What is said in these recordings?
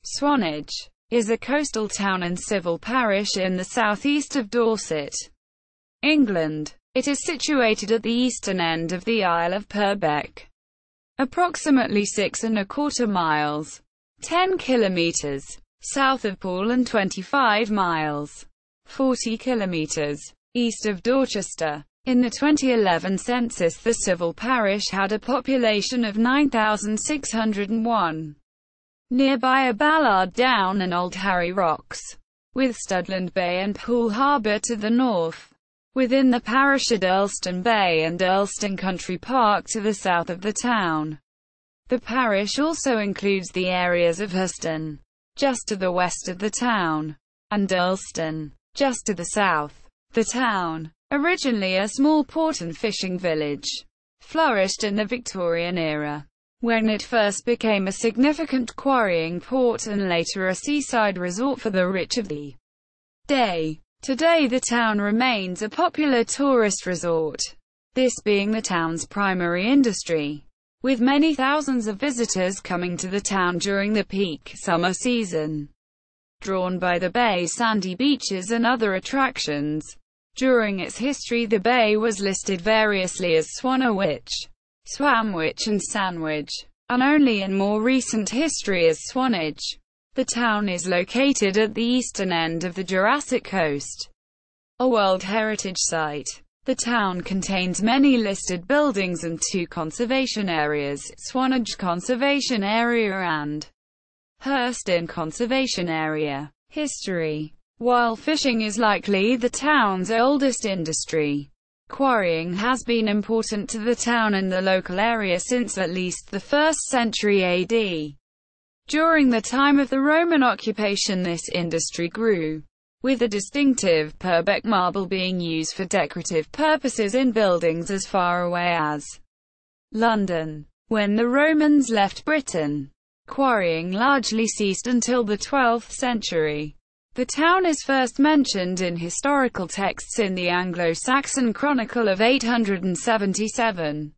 Swanage is a coastal town and civil parish in the southeast of Dorset, England. It is situated at the eastern end of the Isle of Purbeck, approximately 6¼ miles, 10 kilometers, south of Poole and 25 miles, 40 kilometers, east of Dorchester. In the 2011 census, the civil parish had a population of 9,601. Nearby are Ballard Down and Old Harry Rocks, with Studland Bay and Poole Harbour to the north. Within the parish are Durlston Bay and Durlston Country Park to the south of the town. The parish also includes the areas of Herston, just to the west of the town, and Durlston, just to the south. The town, originally a small port and fishing village, flourished in the Victorian era, when it first became a significant quarrying port and later a seaside resort for the rich of the day. Today the town remains a popular tourist resort, this being the town's primary industry, with many thousands of visitors coming to the town during the peak summer season, drawn by the bay's sandy beaches and other attractions. During its history, the bay was listed variously as Swanage, Swanwich and Sandwich, and only in more recent history as Swanage. The town is located at the eastern end of the Jurassic Coast, a World Heritage Site. The town contains many listed buildings and 2 conservation areas, Swanage Conservation Area and Herston Conservation Area. History. While fishing is likely the town's oldest industry, quarrying has been important to the town and the local area since at least the 1st century AD. During the time of the Roman occupation, this industry grew, with the distinctive Purbeck marble being used for decorative purposes in buildings as far away as London. When the Romans left Britain, quarrying largely ceased until the 12th century. The town is first mentioned in historical texts in the Anglo-Saxon Chronicle of 877.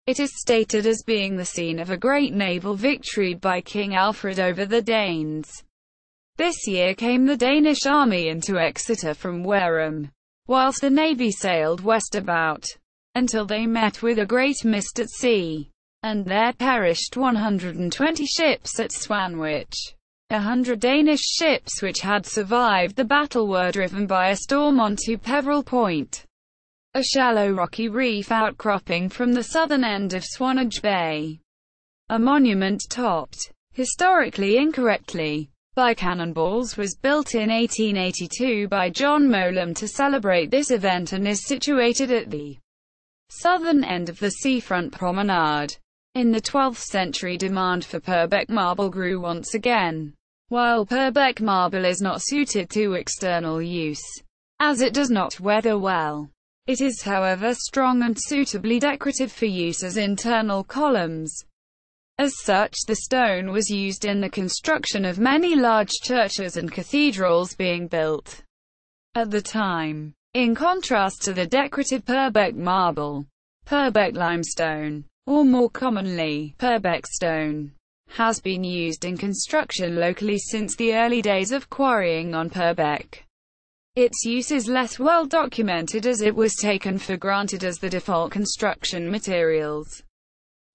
It is stated as being the scene of a great naval victory by King Alfred over the Danes. This year came the Danish army into Exeter from Wareham, whilst the navy sailed west about, until they met with a great mist at sea, and there perished 120 ships at Swanwich. 100 Danish ships which had survived the battle were driven by a storm onto Peveril Point, a shallow rocky reef outcropping from the southern end of Swanage Bay. A monument topped, historically incorrectly, by cannonballs was built in 1882 by John Mowlem to celebrate this event and is situated at the southern end of the seafront promenade. In the 12th century, demand for Purbeck marble grew once again. While Purbeck marble is not suited to external use, as it does not weather well, it is however strong and suitably decorative for use as internal columns. As such, the stone was used in the construction of many large churches and cathedrals being built at the time. In contrast to the decorative Purbeck marble, Purbeck limestone, or more commonly, Purbeck stone, has been used in construction locally since the early days of quarrying on Purbeck. Its use is less well documented as it was taken for granted as the default construction materials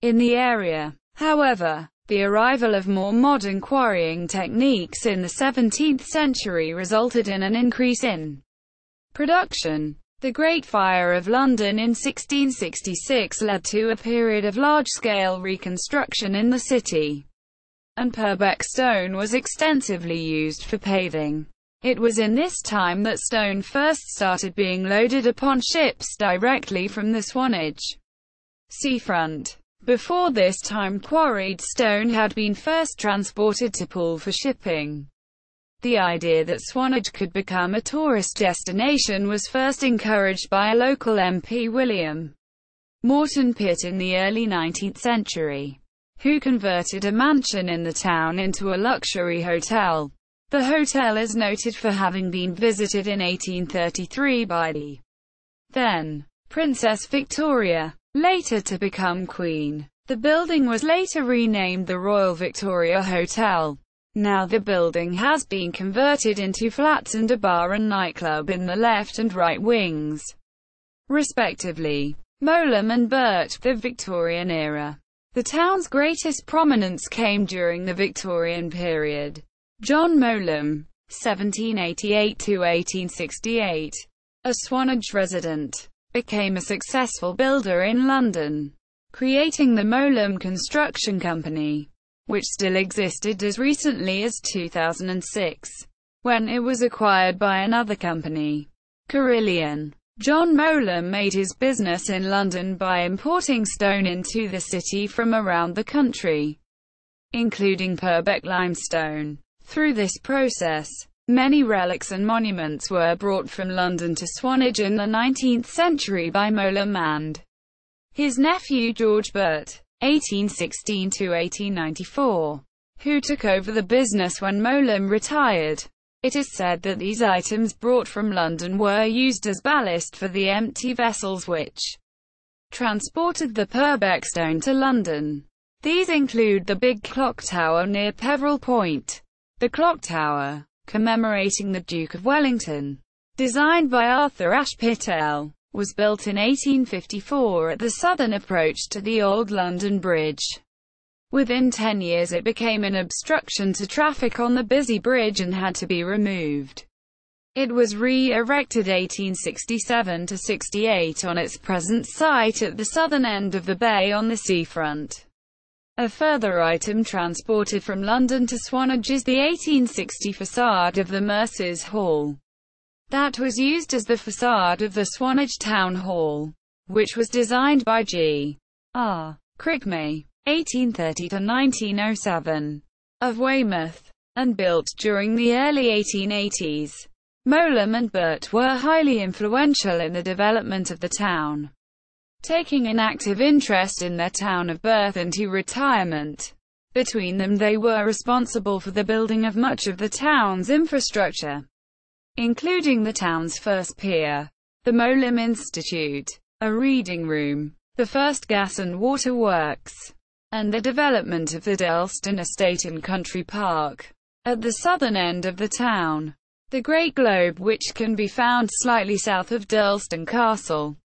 in the area. However, the arrival of more modern quarrying techniques in the 17th century resulted in an increase in production. The Great Fire of London in 1666 led to a period of large-scale reconstruction in the city, and Purbeck stone was extensively used for paving. It was in this time that stone first started being loaded upon ships directly from the Swanage seafront. Before this time, quarried stone had been first transported to Poole for shipping. The idea that Swanage could become a tourist destination was first encouraged by a local MP, William Morton Pitt, in the early 19th century, who converted a mansion in the town into a luxury hotel. The hotel is noted for having been visited in 1833 by the then Princess Victoria, later to become Queen. The building was later renamed the Royal Victoria Hotel. Now the building has been converted into flats and a bar and nightclub in the left and right wings, respectively. Mowlem and Burt, the Victorian era. The town's greatest prominence came during the Victorian period. John Mowlem, 1788–1868, a Swanage resident, became a successful builder in London, creating the Mowlem Construction Company, which still existed as recently as 2006, when it was acquired by another company, Carillion. John Mowlem made his business in London by importing stone into the city from around the country, including Purbeck limestone. Through this process, many relics and monuments were brought from London to Swanage in the 19th century by Mowlem and his nephew George Burt, 1816–1894, who took over the business when Mowlem retired. It is said that these items brought from London were used as ballast for the empty vessels which transported the Purbeck stone to London. These include the big clock tower near Peveril Point. The clock tower, commemorating the Duke of Wellington, designed by Arthur Ashpittel, was built in 1854 at the southern approach to the Old London Bridge. Within 10 years it became an obstruction to traffic on the busy bridge and had to be removed. It was re-erected 1867–68 on its present site at the southern end of the bay on the seafront. A further item transported from London to Swanage is the 1860 facade of the Mercers' Hall. That was used as the facade of the Swanage Town Hall, which was designed by G.R. Crickmay, 1830–1907, of Weymouth, and built during the early 1880s. Mowlem and Burt were highly influential in the development of the town, taking an active interest in their town of birth into retirement. Between them they were responsible for the building of much of the town's infrastructure, including the town's first pier, the Mowlem Institute, a reading room, the first gas and water works, and the development of the Durlston estate and country park at the southern end of the town. The Great Globe, which can be found slightly south of Durlston Castle,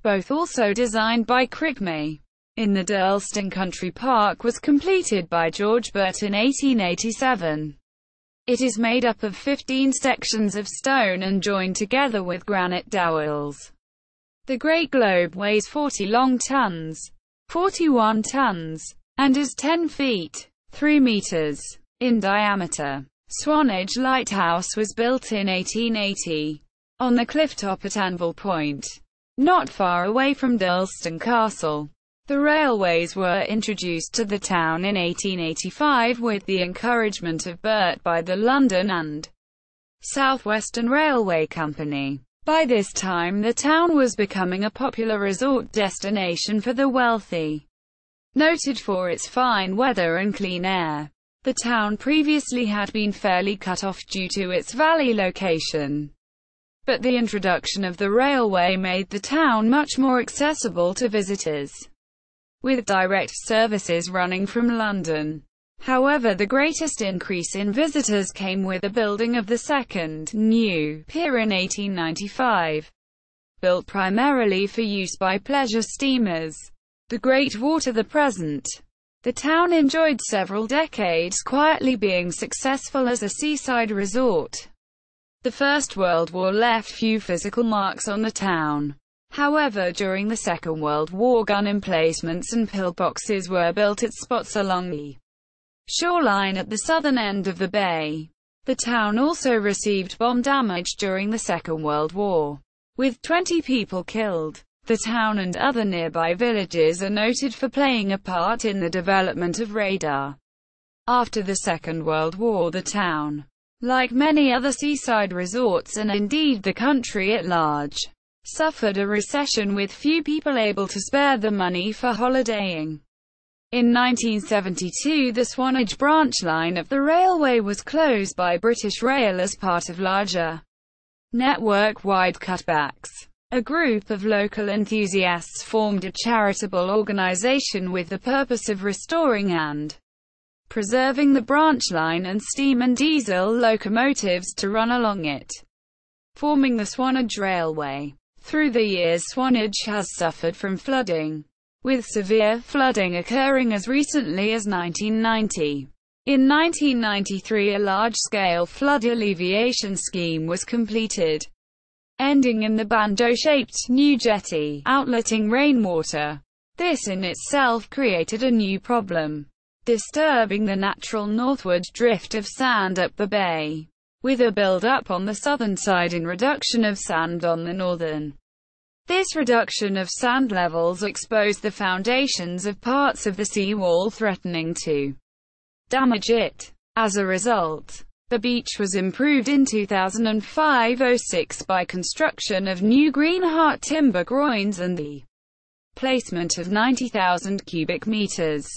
both also designed by Crickmay, in the Durlston Country Park, was completed by George Burt in 1887. It is made up of 15 sections of stone and joined together with granite dowels. The Great Globe weighs 40 long tons, 41 tons, and is 10 feet, 3 meters, in diameter. Swanage Lighthouse was built in 1880, on the clifftop at Anvil Point, not far away from Durlston Castle. The railways were introduced to the town in 1885 with the encouragement of Burt by the London and South Western Railway Company. By this time the town was becoming a popular resort destination for the wealthy, noted for its fine weather and clean air. The town previously had been fairly cut off due to its valley location, but the introduction of the railway made the town much more accessible to visitors, with direct services running from London. However, the greatest increase in visitors came with the building of the second, new, pier in 1895. Built primarily for use by pleasure steamers, the Great Water. The town enjoyed several decades quietly being successful as a seaside resort. The First World War left few physical marks on the town. However, during the Second World War gun emplacements and pillboxes were built at spots along the shoreline at the southern end of the bay. The town also received bomb damage during the Second World War, with 20 people killed. The town and other nearby villages are noted for playing a part in the development of radar. After the Second World War, the town, like many other seaside resorts and indeed the country at large, suffered a recession with few people able to spare the money for holidaying. In 1972, the Swanage branch line of the railway was closed by British Rail as part of larger network-wide cutbacks. A group of local enthusiasts formed a charitable organisation with the purpose of restoring and preserving the branch line and steam and diesel locomotives to run along it, forming the Swanage Railway. Through the years, Swanage has suffered from flooding, with severe flooding occurring as recently as 1990. In 1993, a large-scale flood alleviation scheme was completed, ending in the banjo-shaped new jetty, outletting rainwater. This in itself created a new problem, disturbing the natural northward drift of sand up the bay, with a build-up on the southern side and reduction of sand on the northern. This reduction of sand levels exposed the foundations of parts of the seawall, threatening to damage it. As a result, the beach was improved in 2005-06 by construction of new green-heart timber groins and the placement of 90,000 cubic meters,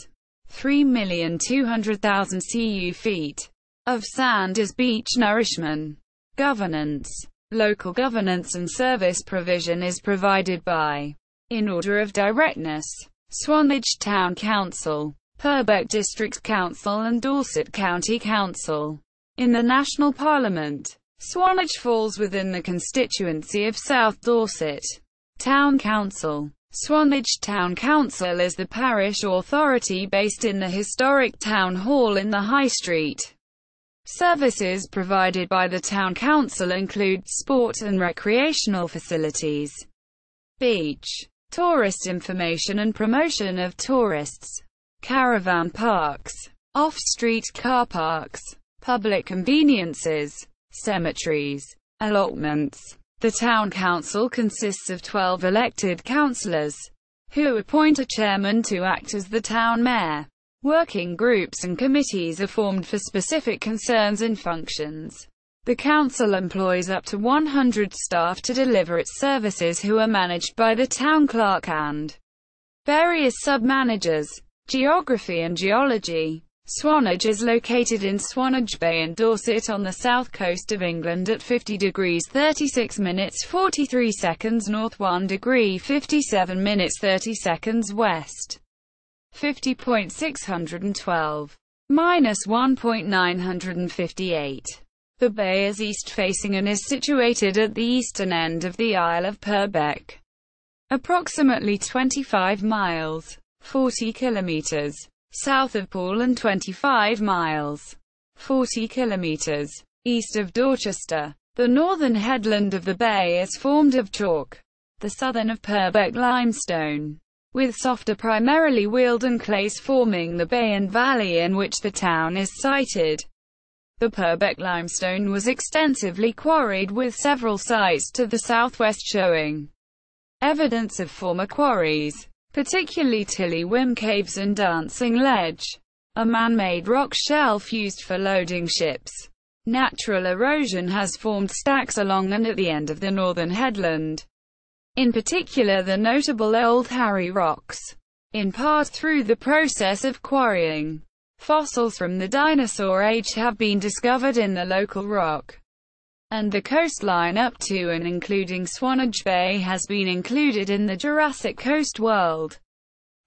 3,200,000 cu feet, of sand as beach nourishment. Governance. Local governance and service provision is provided by, in order of directness, Swanage Town Council, Purbeck District Council and Dorset County Council. In the National Parliament, Swanage falls within the constituency of South Dorset. Town Council. Swanage Town Council is the parish authority based in the historic Town Hall in the High Street. Services provided by the Town Council include sport and recreational facilities, beach, tourist information and promotion of tourists, caravan parks, off-street car parks, public conveniences, cemeteries, allotments. The Town Council consists of 12 elected councillors, who appoint a chairman to act as the town mayor. Working groups and committees are formed for specific concerns and functions. The council employs up to 100 staff to deliver its services, who are managed by the town clerk and various sub-managers. Geography and geology. Swanage is located in Swanage Bay in Dorset on the south coast of England at 50 degrees 36 minutes 43 seconds north, 1 degree 57 minutes 30 seconds west, 50.612, minus 1.958. The bay is east-facing and is situated at the eastern end of the Isle of Purbeck, approximately 25 miles, 40 kilometers, south of Poole and 25 miles, 40 kilometers, east of Dorchester. The northern headland of the bay is formed of chalk, the southern of Purbeck limestone, with softer primarily Wealden clays forming the bay and valley in which the town is sited. The Purbeck limestone was extensively quarried, with several sites to the southwest showing evidence of former quarries, particularly Tilly Wim Caves and Dancing Ledge, a man-made rock shelf used for loading ships. Natural erosion has formed stacks along and at the end of the northern headland, in particular the notable Old Harry rocks, in part through the process of quarrying. Fossils from the dinosaur age have been discovered in the local rock, and the coastline up to and including Swanage Bay has been included in the Jurassic Coast World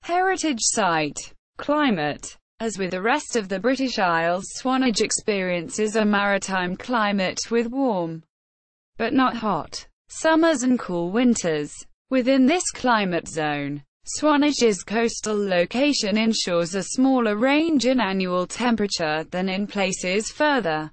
Heritage Site. Climate. As with the rest of the British Isles, Swanage experiences a maritime climate with warm, but not hot, summers and cool winters. Within this climate zone, Swanage's coastal location ensures a smaller range in annual temperature than in places further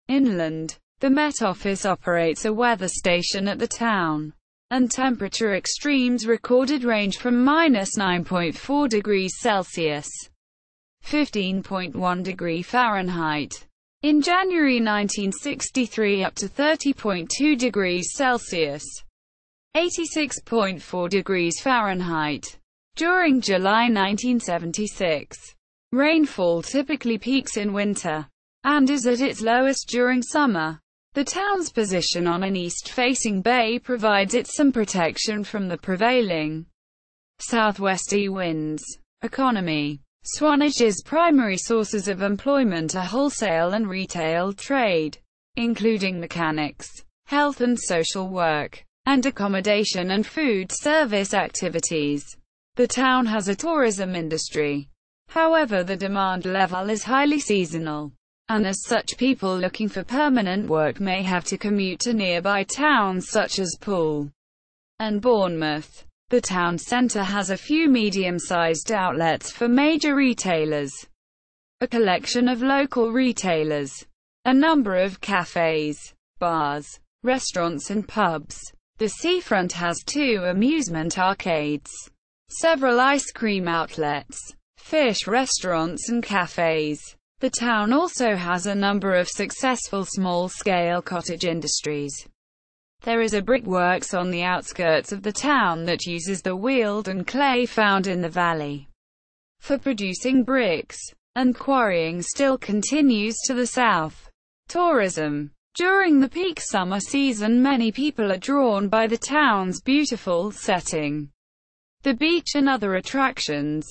inland. The Met Office operates a weather station at the town, and temperature extremes recorded range from -9.4 degrees Celsius (15.1 degree Fahrenheit) in January 1963 up to 30.2 degrees Celsius (86.4 degrees Fahrenheit) during July 1976. Rainfall typically peaks in winter, and is at its lowest during summer. The town's position on an east-facing bay provides it some protection from the prevailing southwesterly winds. Economy. Swanage's primary sources of employment are wholesale and retail trade, including mechanics, health and social work, and accommodation and food service activities. The town has a tourism industry. However, the demand level is highly seasonal, and as such people looking for permanent work may have to commute to nearby towns such as Poole and Bournemouth. The town centre has a few medium-sized outlets for major retailers, a collection of local retailers, a number of cafes, bars, restaurants and pubs. The seafront has 2 amusement arcades, several ice cream outlets, fish restaurants and cafes. The town also has a number of successful small-scale cottage industries. There is a brickworks on the outskirts of the town that uses the Wealden clay found in the valley for producing bricks, and quarrying still continues to the south. Tourism. During the peak summer season, many people are drawn by the town's beautiful setting, the beach and other attractions.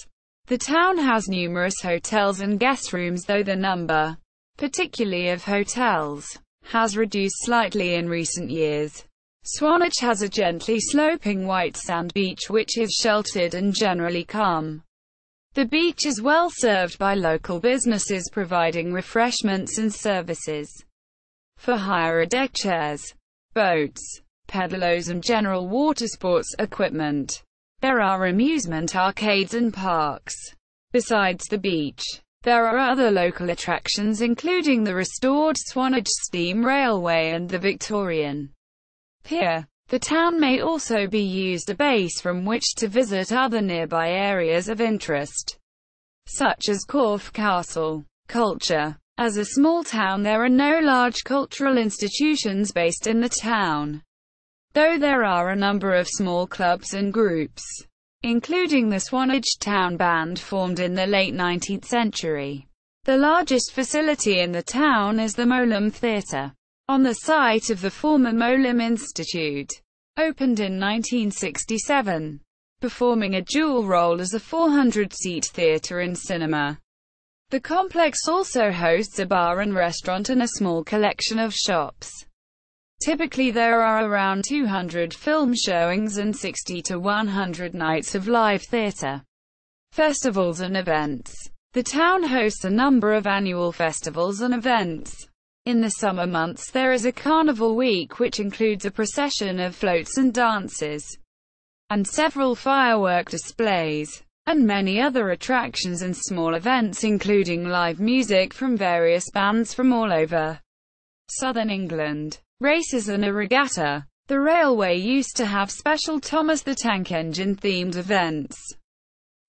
The town has numerous hotels and guest rooms, though the number, particularly of hotels, has reduced slightly in recent years. Swanage has a gently sloping white sand beach which is sheltered and generally calm. The beach is well served by local businesses providing refreshments and services for hire, deck chairs, boats, pedalos and general water sports equipment. There are amusement arcades and parks. Besides the beach, there are other local attractions including the restored Swanage Steam Railway and the Victorian Pier. The town may also be used as a base from which to visit other nearby areas of interest, such as Corfe Castle. Culture. As a small town, there are no large cultural institutions based in the town, though there are a number of small clubs and groups, including the Swanage Town Band formed in the late 19th century. The largest facility in the town is the Molam Theatre, on the site of the former Molam Institute, opened in 1967, performing a dual role as a 400-seat theatre and cinema. The complex also hosts a bar and restaurant and a small collection of shops. Typically there are around 200 film showings and 60 to 100 nights of live theatre, festivals and events. The town hosts a number of annual festivals and events. In the summer months there is a carnival week which includes a procession of floats and dances, and several firework displays, and many other attractions and small events including live music from various bands from all over southern England, races and a regatta. The railway used to have special Thomas the Tank Engine themed events,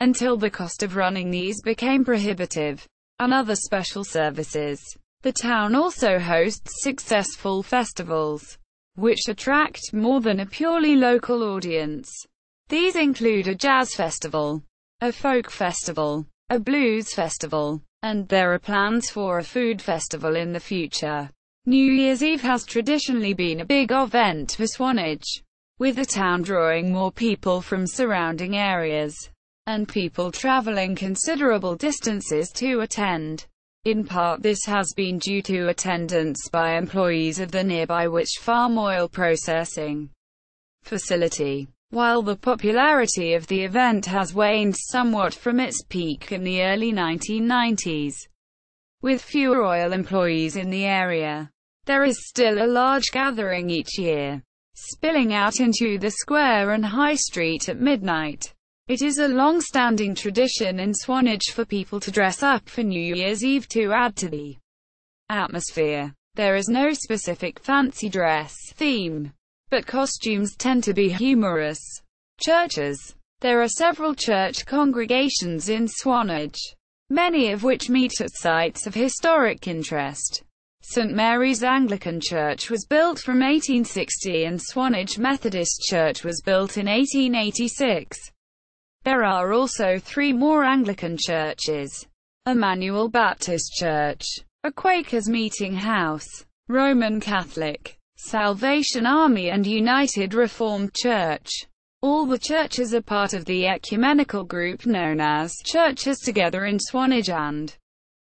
until the cost of running these became prohibitive, and other special services. The town also hosts successful festivals, which attract more than a purely local audience. These include a jazz festival, a folk festival, a blues festival, and there are plans for a food festival in the future. New Year's Eve has traditionally been a big event for Swanage, with the town drawing more people from surrounding areas, and people travelling considerable distances to attend. In part this has been due to attendance by employees of the nearby Witch Farm oil processing facility. While the popularity of the event has waned somewhat from its peak in the early 1990s, with fewer oil employees in the area, there is still a large gathering each year, spilling out into the square and high street at midnight. It is a long-standing tradition in Swanage for people to dress up for New Year's Eve to add to the atmosphere. There is no specific fancy dress theme, but costumes tend to be humorous. Churches. There are several church congregations in Swanage, many of which meet at sites of historic interest. St Mary's Anglican Church was built from 1860 and Swanage Methodist Church was built in 1886. There are also 3 more Anglican churches: Emmanuel Baptist Church, a Quakers meeting house, Roman Catholic, Salvation Army and United Reformed Church. All the churches are part of the ecumenical group known as Churches Together in Swanage and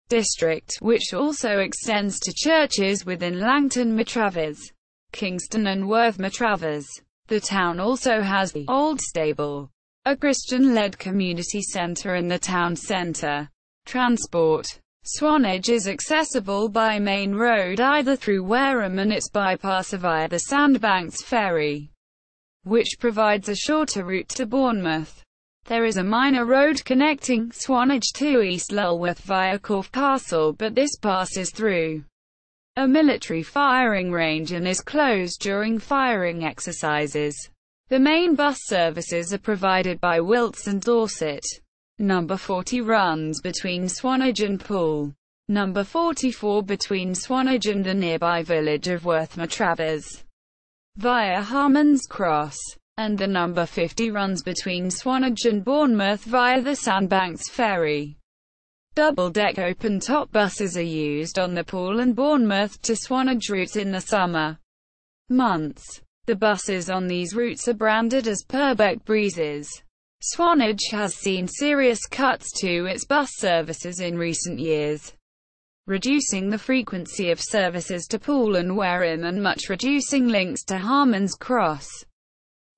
District, which also extends to churches within Langton Matravers, Kingston and Worth Matravers. The town also has the Old Stable, a Christian-led community centre in the town centre. Transport. Swanage is accessible by main road either through Wareham and its bypass or via the Sandbanks ferry, which provides a shorter route to Bournemouth. There is a minor road connecting Swanage to East Lulworth via Corfe Castle, but this passes through a military firing range and is closed during firing exercises. The main bus services are provided by Wilts and Dorset. Number 40 runs between Swanage and Poole. Number 44 between Swanage and the nearby village of Worthmer-Travers, via Harmon's Cross. And the number 50 runs between Swanage and Bournemouth via the Sandbanks ferry. Double-deck open-top buses are used on the Poole and Bournemouth to Swanage routes in the summer months. The buses on these routes are branded as Purbeck Breezes. Swanage has seen serious cuts to its bus services in recent years, reducing the frequency of services to Poole and Wareham and much reducing links to Harmon's Cross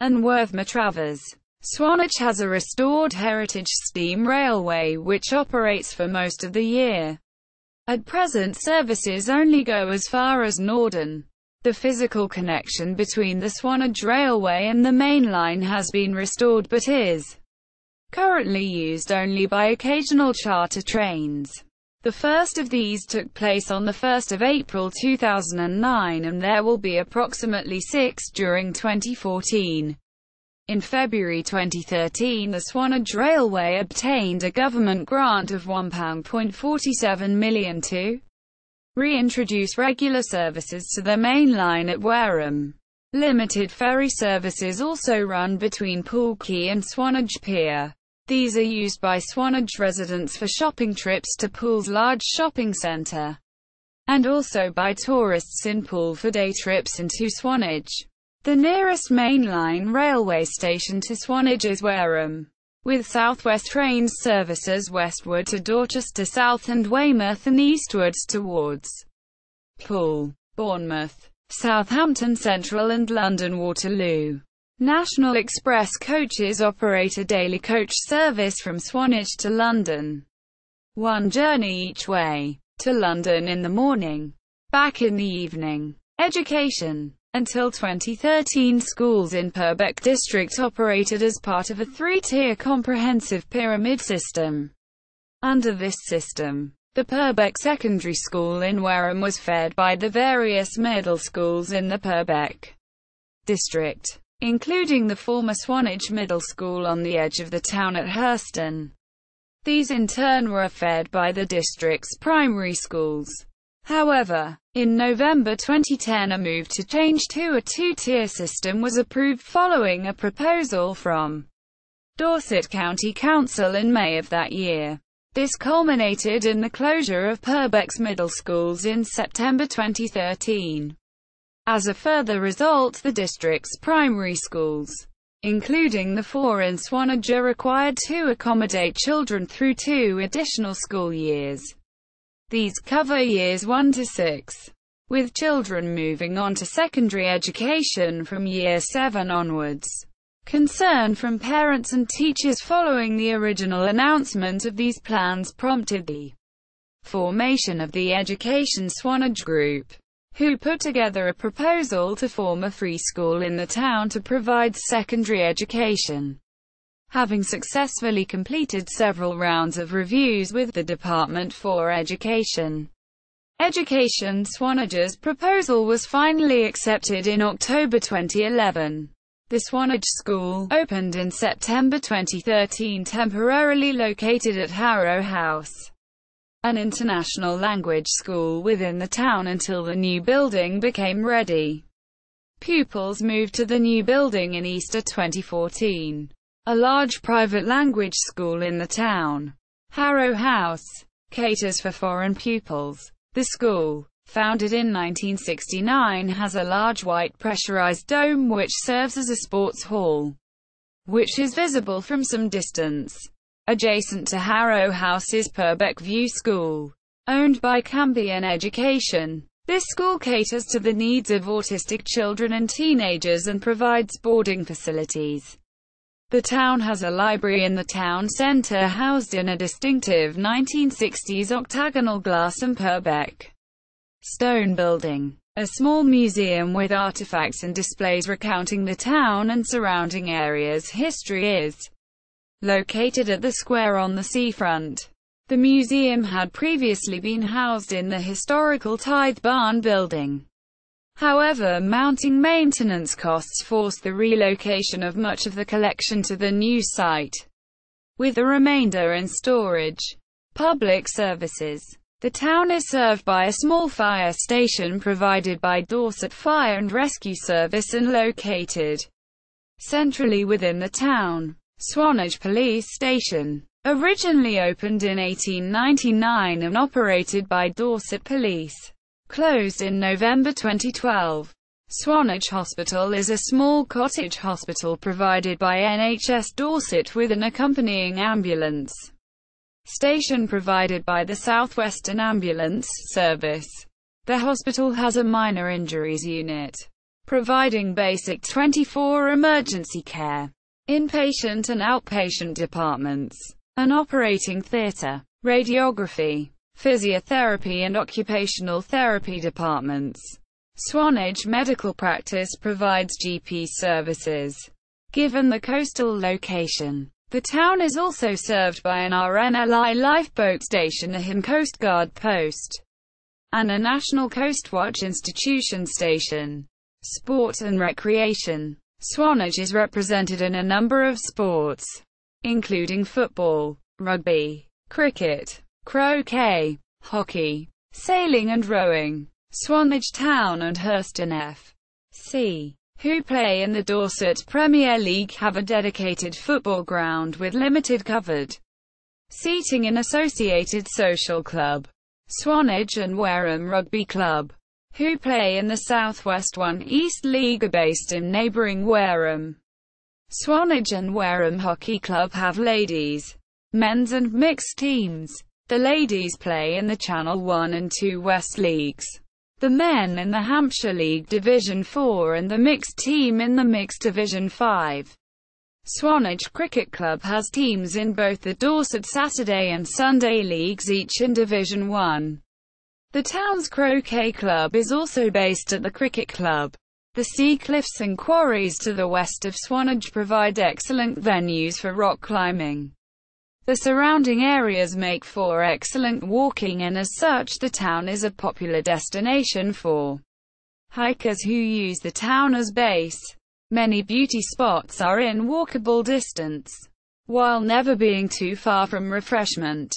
and Worthmer-Travers. Swanage has a restored heritage steam railway which operates for most of the year. At present services only go as far as Norden. The physical connection between the Swanage Railway and the main line has been restored but is currently used only by occasional charter trains. The first of these took place on the 1st of April 2009 and there will be approximately 6 during 2014. In February 2013 the Swanage Railway obtained a government grant of £1.47 million to reintroduce regular services to the main line at Wareham. Limited ferry services also run between Poole Quay and Swanage Pier. These are used by Swanage residents for shopping trips to Poole's large shopping centre, and also by tourists in Poole for day trips into Swanage. The nearest mainline railway station to Swanage is Wareham, with southwest trains services westward to Dorchester south and Weymouth and eastwards towards Poole, Bournemouth, Southampton Central and London Waterloo. National Express coaches operate a daily coach service from Swanage to London. One journey each way, to London in the morning, back in the evening. Education. Until 2013 schools in Purbeck district operated as part of a three-tier comprehensive pyramid system. Under this system, the Purbeck Secondary School in Wareham was fed by the various middle schools in the Purbeck district, including the former Swanage Middle School on the edge of the town at Herston. These in turn were fed by the district's primary schools. However, in November 2010 a move to change to a two-tier system was approved following a proposal from Dorset County Council in May of that year. This culminated in the closure of Purbeck's middle schools in September 2013. As a further result, the district's primary schools, including the 4 in Swanage, are required to accommodate children through 2 additional school years. These cover years 1 to 6, with children moving on to secondary education from year 7 onwards. Concern from parents and teachers following the original announcement of these plans prompted the formation of the Education Swanage Group, who put together a proposal to form a free school in the town to provide secondary education. Having successfully completed several rounds of reviews with the Department for Education, Swanage's proposal was finally accepted in October 2011. The Swanage School, opened in September 2013, temporarily located at Harrow House, an international language school within the town until the new building became ready. Pupils moved to the new building in Easter 2014. A large private language school in the town, Harrow House, caters for foreign pupils. The school, founded in 1969, has a large white pressurized dome which serves as a sports hall, which is visible from some distance. Adjacent to Harrow House is Purbeck View School, owned by Cambion Education. This school caters to the needs of autistic children and teenagers and provides boarding facilities. The town has a library in the town centre housed in a distinctive 1960s octagonal glass and Purbeck stone building. A small museum with artifacts and displays recounting the town and surrounding areas' history is located at the square on the seafront. The museum had previously been housed in the historical Tithe Barn building. However, mounting maintenance costs forced the relocation of much of the collection to the new site, with the remainder in storage. Public services. The town is served by a small fire station provided by Dorset Fire and Rescue Service and located centrally within the town. Swanage Police Station. Originally opened in 1899 and operated by Dorset Police. Closed in November 2012. Swanage Hospital is a small cottage hospital provided by NHS Dorset with an accompanying ambulance station provided by the South Western Ambulance Service. The hospital has a minor injuries unit, providing basic 24 emergency care, inpatient and outpatient departments, an operating theatre, radiography, physiotherapy and occupational therapy departments. Swanage Medical Practice provides GP services. Given the coastal location, the town is also served by an RNLI lifeboat station, a HIM Coast Guard post, and a National Coastwatch Institution station. Sport and recreation. Swanage is represented in a number of sports, including football, rugby, cricket, croquet, hockey, sailing and rowing. Swanage Town and Herston F.C., who play in the Dorset Premier League, have a dedicated football ground with limited covered seating and associated social club. Swanage and Wareham Rugby Club, who play in the South West 1 East League, are based in neighbouring Wareham. Swanage and Wareham Hockey Club have ladies, men's and mixed teams. The ladies play in the Channel 1 and 2 West Leagues. The men in the Hampshire League Division 4 and the mixed team in the Mixed Division 5. Swanage Cricket Club has teams in both the Dorset Saturday and Sunday Leagues, each in Division 1. The town's croquet club is also based at the cricket club. The sea cliffs and quarries to the west of Swanage provide excellent venues for rock climbing. The surrounding areas make for excellent walking, and as such the town is a popular destination for hikers who use the town as base. Many beauty spots are in walkable distance, while never being too far from refreshment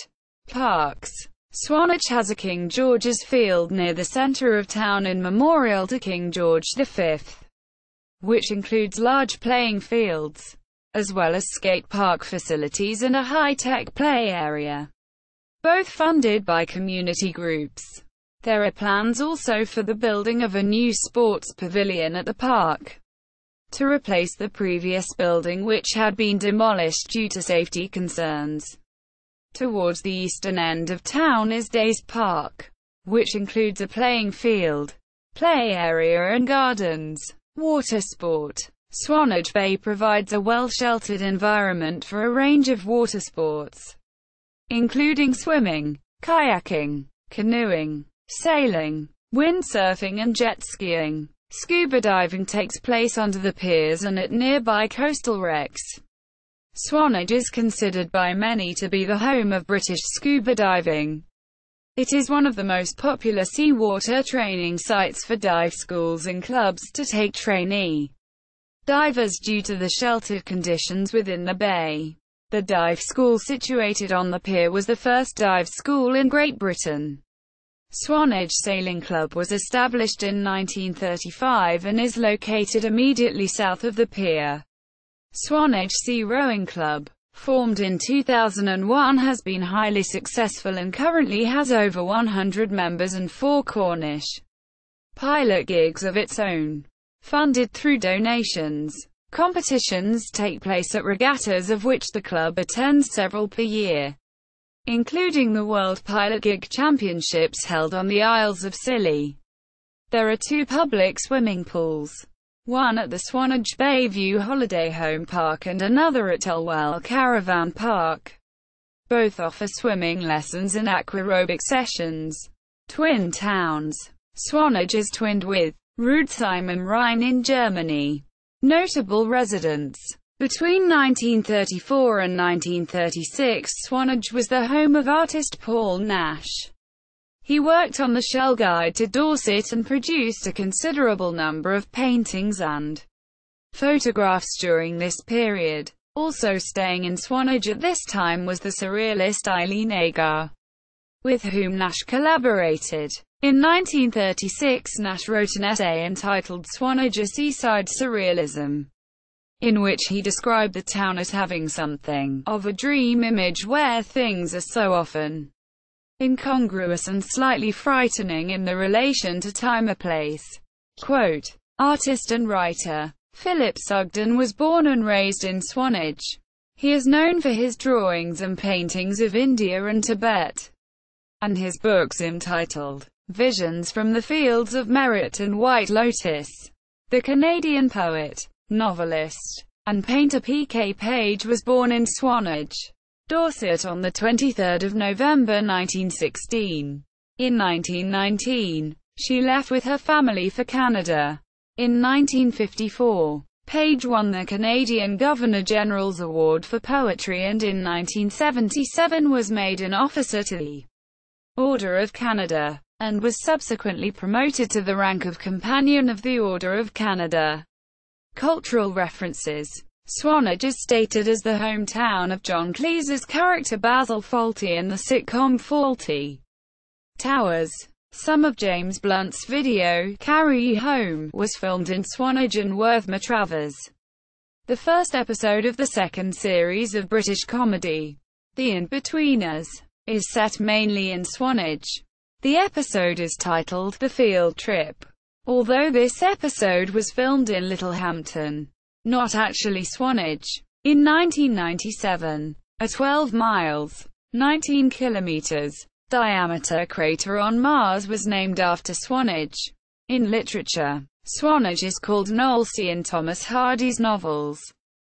parks. Swanage has a King George's Field near the centre of town in memorial to King George V, which includes large playing fields, as well as skate park facilities and a high-tech play area, both funded by community groups. There are plans also for the building of a new sports pavilion at the park, to replace the previous building which had been demolished due to safety concerns. Towards the eastern end of town is Days Park, which includes a playing field, play area and gardens. Water sport. Swanage Bay provides a well-sheltered environment for a range of water sports, including swimming, kayaking, canoeing, sailing, windsurfing and jet skiing. Scuba diving takes place under the piers and at nearby coastal wrecks. Swanage is considered by many to be the home of British scuba diving. It is one of the most popular seawater training sites for dive schools and clubs to take trainee divers due to the sheltered conditions within the bay. The dive school situated on the pier was the first dive school in Great Britain. Swanage Sailing Club was established in 1935 and is located immediately south of the pier. Swanage Sea Rowing Club, formed in 2001, has been highly successful and currently has over 100 members and 4 Cornish pilot gigs of its own, funded through donations. Competitions take place at regattas, of which the club attends several per year, including the World Pilot Gig Championships held on the Isles of Scilly. There are 2 public swimming pools. one at the Swanage Bayview Holiday Home Park and another at Tulwell Caravan Park. Both offer swimming lessons and aquarobic sessions. Twin towns. Swanage is twinned with Rudesheim am Rhein in Germany. Notable residents. Between 1934 and 1936, Swanage was the home of artist Paul Nash. He worked on the Shell Guide to Dorset and produced a considerable number of paintings and photographs during this period. Also staying in Swanage at this time was the surrealist Eileen Agar, with whom Nash collaborated. In 1936, Nash wrote an essay entitled Swanage, a Seaside Surrealism, in which he described the town as having something of a dream image where things are so often incongruous and slightly frightening in the relation to time or place. Quote, artist and writer Philip Sugden was born and raised in Swanage. He is known for his drawings and paintings of India and Tibet, and his books entitled Visions from the Fields of Merit and White Lotus. The Canadian poet, novelist, and painter P.K. Page was born in Swanage, Dorset on 23 November 1916. In 1919, she left with her family for Canada. In 1954, Page won the Canadian Governor-General's Award for Poetry, and in 1977 was made an officer to the Order of Canada, and was subsequently promoted to the rank of Companion of the Order of Canada. Cultural references. Swanage is stated as the hometown of John Cleese's character Basil Fawlty in the sitcom Fawlty Towers. Some of James Blunt's video, Carry You Home, was filmed in Swanage and Worthmer-Travers. The first episode of the second series of British comedy, The In-Betweeners, is set mainly in Swanage. The episode is titled The Field Trip, although this episode was filmed in Littlehampton, not actually Swanage. In 1997, a 12 miles, 19 kilometers, diameter crater on Mars was named after Swanage. In literature, Swanage is called Knowlesea in Thomas Hardy's novels.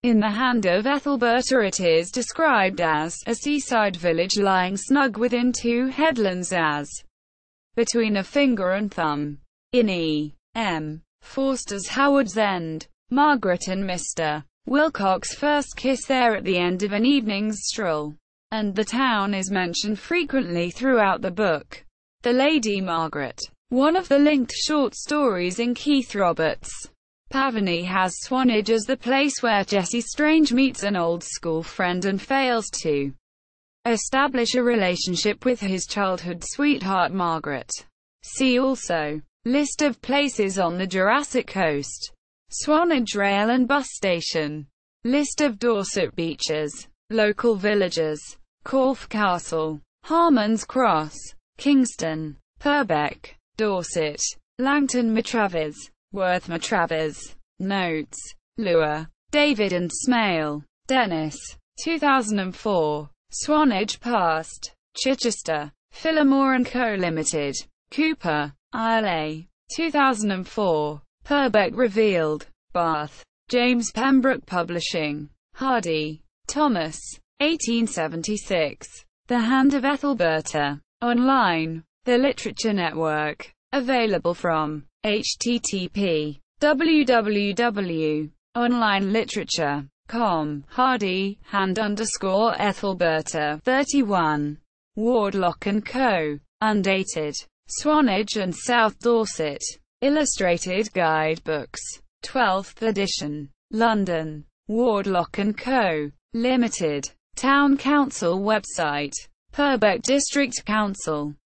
In The Hand of Ethelberta it is described as a seaside village lying snug within two headlands as between a finger and thumb. In E. M. Forster's Howard's End, Margaret and Mr. Wilcox first kiss there at the end of an evening's stroll, and the town is mentioned frequently throughout the book. The Lady Margaret, one of the linked short stories in Keith Roberts' Pavany, has Swanage as the place where Jesse Strange meets an old school friend and fails to establish a relationship with his childhood sweetheart Margaret. See also List of places on the Jurassic Coast. Swanage Rail and Bus Station. List of Dorset beaches. Local villages: Corfe Castle, Harmon's Cross, Kingston, Purbeck, Dorset, Langton-Matravers, Worthmer-Travers. Notes: Lua, David and Smale. Dennis. 2004. Swanage Past. Chichester. Phillimore and Co. Limited. Cooper, Isle. 2004. Purbeck Revealed. Bath. James Pembroke Publishing. Hardy, Thomas. 1876. The Hand of Ethelberta. Online. The Literature Network. Available from http://www.onlineliterature.com. Hardy, Hand_Ethelberta, 31. Wardlock and Co. Undated. Swanage and South Dorset. Illustrated Guidebooks. 12th edition. London. Wardlock and Co. Limited. Town Council website. Purbeck District Council.